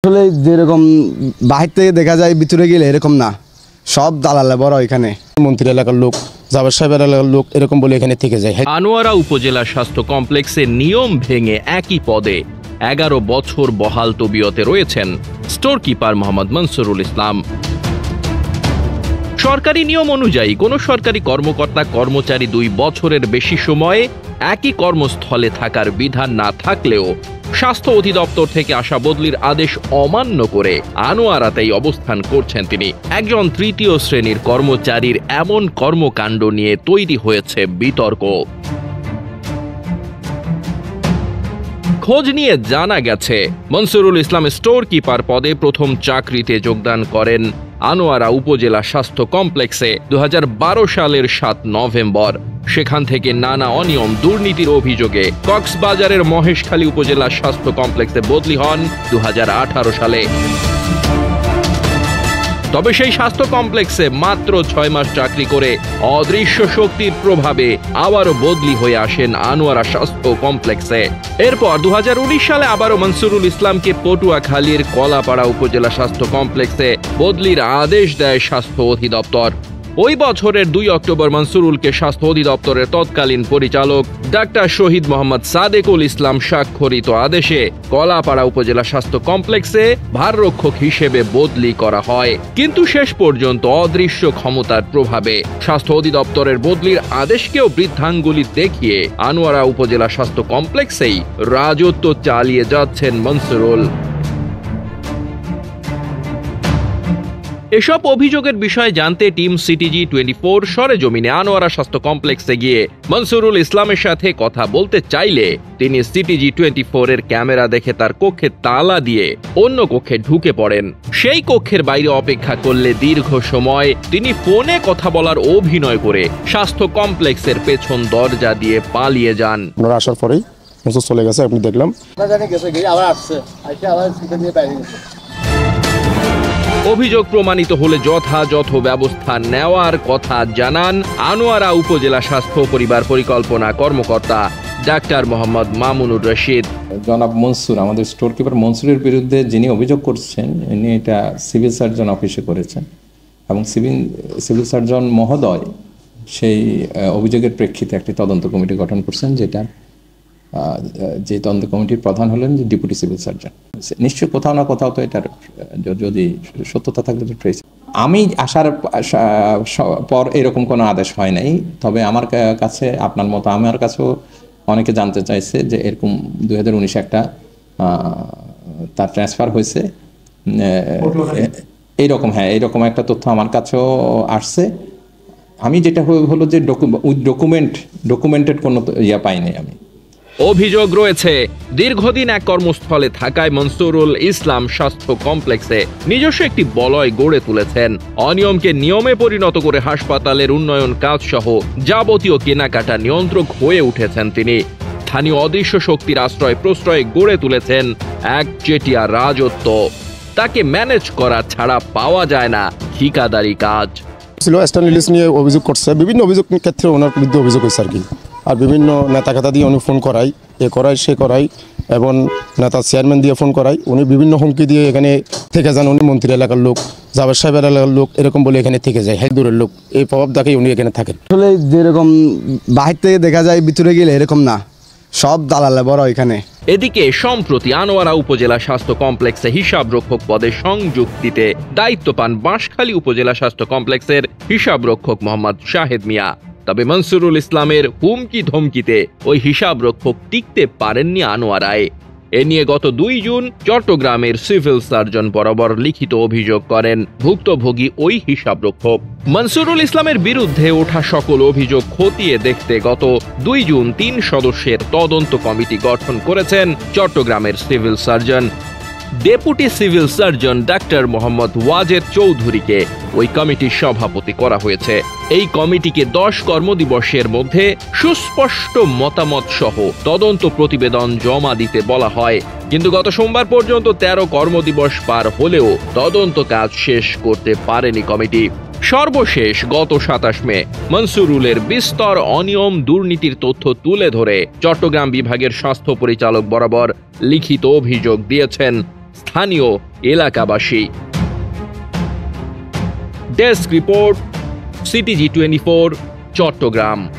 আসলে যেরকম বাহির থেকে দেখা যায় ভিতরে গেলে এরকম না, সব দালালে বড় এখানে মন্ত্রী এলাকার লোক, জাবের সাহেব এলাকার লোক এরকম বলে এখানে থেকে যায়। আনোয়ারা উপজেলা স্বাস্থ্য কমপ্লেক্সে নিয়ম ভেঙে একই পদে 11 বছর বহাল তবিয়তে রয়েছেন স্টোর কিপার মোহাম্মদ মনসুরুল ইসলাম। সরকারি নিয়ম অনুযায়ী কোন সরকারি কর্মকর্তা কর্মচারী 2 বছরের বেশি সময়ে একই কর্মস্থলে থাকার বিধান না থাকলেও স্বাস্থ্য অধিদপ্তর থেকে আসা বদলির আদেশ অমান্য করে আনোয়ারাতেই অবস্থান করছেন তিনি। একজন তৃতীয় শ্রেণীর কর্মচারীর এমন কর্মকাণ্ড নিয়ে তৈরি হয়েছে বিতর্ক। খোঁজ নিয়ে জানা গেছে মনসুরুল ইসলাম স্টোর কিপার পদে প্রথম চাকরিতে যোগদান করেন আনোয়ারা উপজেলা স্বাস্থ্য কমপ্লেক্সে 2012 সালের 7 নভেম্বর। সেখান থেকে নানা অনিয়ম দুর্নীতির অভিযোগে কক্সবাজারের মহেশখালী উপজেলা স্বাস্থ্য কমপ্লেক্সে বদলি হন 2018 সালে। তবে সেই স্বাস্থ্য কমপ্লেক্সে মাত্র 6 মাস চাকরি করে অদৃশ্য শক্তির প্রভাবে আবারও বদলি হয়ে আসেন আনোয়ারা স্বাস্থ্য কমপ্লেক্সে। এরপর 2019 সালে আবারও মনসুরুল ইসলামকে পটুয়াখালীর কলাপাড়া উপজেলা স্বাস্থ্য কমপ্লেক্সে বদলির আদেশ দেয় স্বাস্থ্য অধিদপ্তর। ওই বছরের 2 অক্টোবর মনসুরুলকে স্বাস্থ্য অধিদপ্তরের তৎকালীন পরিচালক ডাক্তার শহীদ মোহাম্মদ সাদেকুল ইসলাম স্বাক্ষরিত আদেশে কলাপাড়া উপজেলা স্বাস্থ্য কমপ্লেক্সে ভাররক্ষক হিসেবে বদলি করা হয়। কিন্তু শেষ পর্যন্ত অদৃশ্য ক্ষমতার প্রভাবে স্বাস্থ্য অধিদপ্তরের বদলির আদেশকেও বৃদ্ধাঙ্গুলি দেখিয়ে আনোয়ারা উপজেলা স্বাস্থ্য কমপ্লেক্সেই রাজত্ব চালিয়ে যাচ্ছেন মনসুরুল। এসব অভিযোগের বিষয়ে জানতে টিম সিটিজি 24 সরেজমিনে আনোয়ারা স্বাস্থ্য কমপ্লেক্সে গিয়ে মনসুরুল ইসলামের সাথে কথা বলতে চাইলে তিনি সিটিজি 24 এর ক্যামেরা দেখে তার কক্ষে তালা দিয়ে অন্য কক্ষে ঢুকে পড়েন। সেই কক্ষের বাইরে অপেক্ষা করলে দীর্ঘ সময় তিনি ফোনে কথা বলার অভিনয় করে স্বাস্থ্য কমপ্লেক্সের পেছন দরজা দিয়ে পালিয়ে যান। ওনারা আসার পরেই চলে গেছে, আপনি দেখলাম। অভিযোগ প্রমাণিত হলে যথাযথ ব্যবস্থা নেওয়ার কথা জানান আনোয়ারা উপজেলা স্বাস্থ্য পরিবার পরিকল্পনা কর্মকর্তা ডাক্তার মোহাম্মদ মামুনুর রশিদ। জনাব মনসুর, আমাদের স্টোর কিপার মনসুরের বিরুদ্ধে যিনি অভিযোগ করছেন ইনি এটা সিভিল সার্জন অফিসে করেছেন এবং সিভিল সার্জন মহোদয় সেই অভিযোগের প্রেক্ষিতে একটি তদন্ত কমিটি গঠন করছেন, যে তদন্ত কমিটির প্রধান হলেন যে ডেপুটি সিভিল সার্জন। নিশ্চয়ই কোথাও না কোথাও তো এটার যদি সত্যতা থাকলে তো ট্রেস। আমি আসার পর এরকম কোনো আদেশ হয় নাই, তবে আমার কাছে আপনার মতো আমার কাছেও অনেকে জানতে চাইছে যে এরকম 2019 একটা তার ট্রান্সফার হয়েছে এইরকম। হ্যাঁ, এইরকম একটা তথ্য আমার কাছেও আসছে। আমি যেটা হলো যে ডকুমেন্টেড কোনো ইয়া পাইনি আমি। অভিযোগ রয়েছে দীর্ঘদিন এক কর্মস্থলে থাকায় মনসুরুল ইসলাম স্বাস্থ্য কমপ্লেক্সে নিজস্ব একটি বলয় গড়ে তুলেছেন। অনিয়মকে নিয়মে পরিণত করে হাসপাতালের উন্নয়ন কাজ সহ যাবতীয় কেনাকাটা নিয়ন্ত্রক হয়ে উঠেছেন তিনি। স্থানীয় অদৃশ্য শক্তির আশ্রয় প্রশ্রয় গড়ে তুলেছেন এক চেটিয়া রাজত্ব। তাকে ম্যানেজ করা ছাড়া পাওয়া যায় না ঠিকাদারি কাজ। স্ট্যানলিস নিয়ে অভিযোগ করছে, বিভিন্ন অভিযোগ ক্ষেত্রে ওনার বিরুদ্ধে অভিযোগ হয়েছে আর কি। আর বিভিন্ন নেতা খাতা দিয়ে উনি ফোন করাই, এ করাই সে করাই, এবং নেতা চেয়ারম্যান দিয়ে ফোন করাই। উনি বিভিন্ন হুমকি দিয়ে এখানে থেকে যান। উনি মন্ত্রী এলাকার লোক, জাবের সাহেব এলাকার লোক এরকম বলে এখানে থেকে যায়। হ্যাঁ, দূরের লোক, এই প্রভাব দেখে উনি এখানে থাকেন। আসলে যেরকম বাহির থেকে দেখা যায় ভিতরে গেলে এরকম না, সব দালালে বড় এখানে। এদিকে সম্প্রতি আনোয়ারা উপজেলা স্বাস্থ্য কমপ্লেক্সে হিসাব রক্ষক পদে সংযুক্তিতে দায়িত্ব পান বাঁশখালী উপজেলা স্বাস্থ্য কমপ্লেক্সের হিসাব রক্ষক মোহাম্মদ শাহেদ মিয়া। তবে মনসুরুল ইসলামের হুমকি ধমকিতে ওই হিসাব রক্ষক টিকতে পারেননি আনোয়ারায়। এ নিয়ে গত 2 জুন চট্টগ্রামের সিভিল সার্জন বরাবর লিখিত অভিযোগ করেন ভুক্তভোগী ওই হিসাব রক্ষক। মনসুরুল ইসলামের বিরুদ্ধে ওঠা সকল অভিযোগ খতিয়ে দেখতে গত 2 জুন 3 সদস্যের তদন্ত কমিটি গঠন করেছেন চট্টগ্রামের civil surgeon. Deputy civil surgeon ডাক্তার মোহাম্মদ ওয়াজেদ চৌধুরীকে ওই কমিটির সভাপতি করা হয়েছে। এই কমিটিকে 10 কর্মদিবসের মধ্যে সুস্পষ্ট মতামত সহ তদন্ত প্রতিবেদন জমা দিতে বলা হয়। কিন্তু গত সোমবার পর্যন্ত 13 কর্মদিবস পার হলেও তদন্ত কাজ শেষ করতে পারেনি কমিটি। সর্বশেষ গত 27 মে মনসুরুলের বিস্তর অনিয়ম দুর্নীতির তথ্য তুলে ধরে চট্টগ্রাম বিভাগের স্বাস্থ্য পরিচালক বরাবর লিখিত অভিযোগ দিয়েছেন স্থানীয় এলাকাবাসী। Desk report, CTG 24, Chittagong.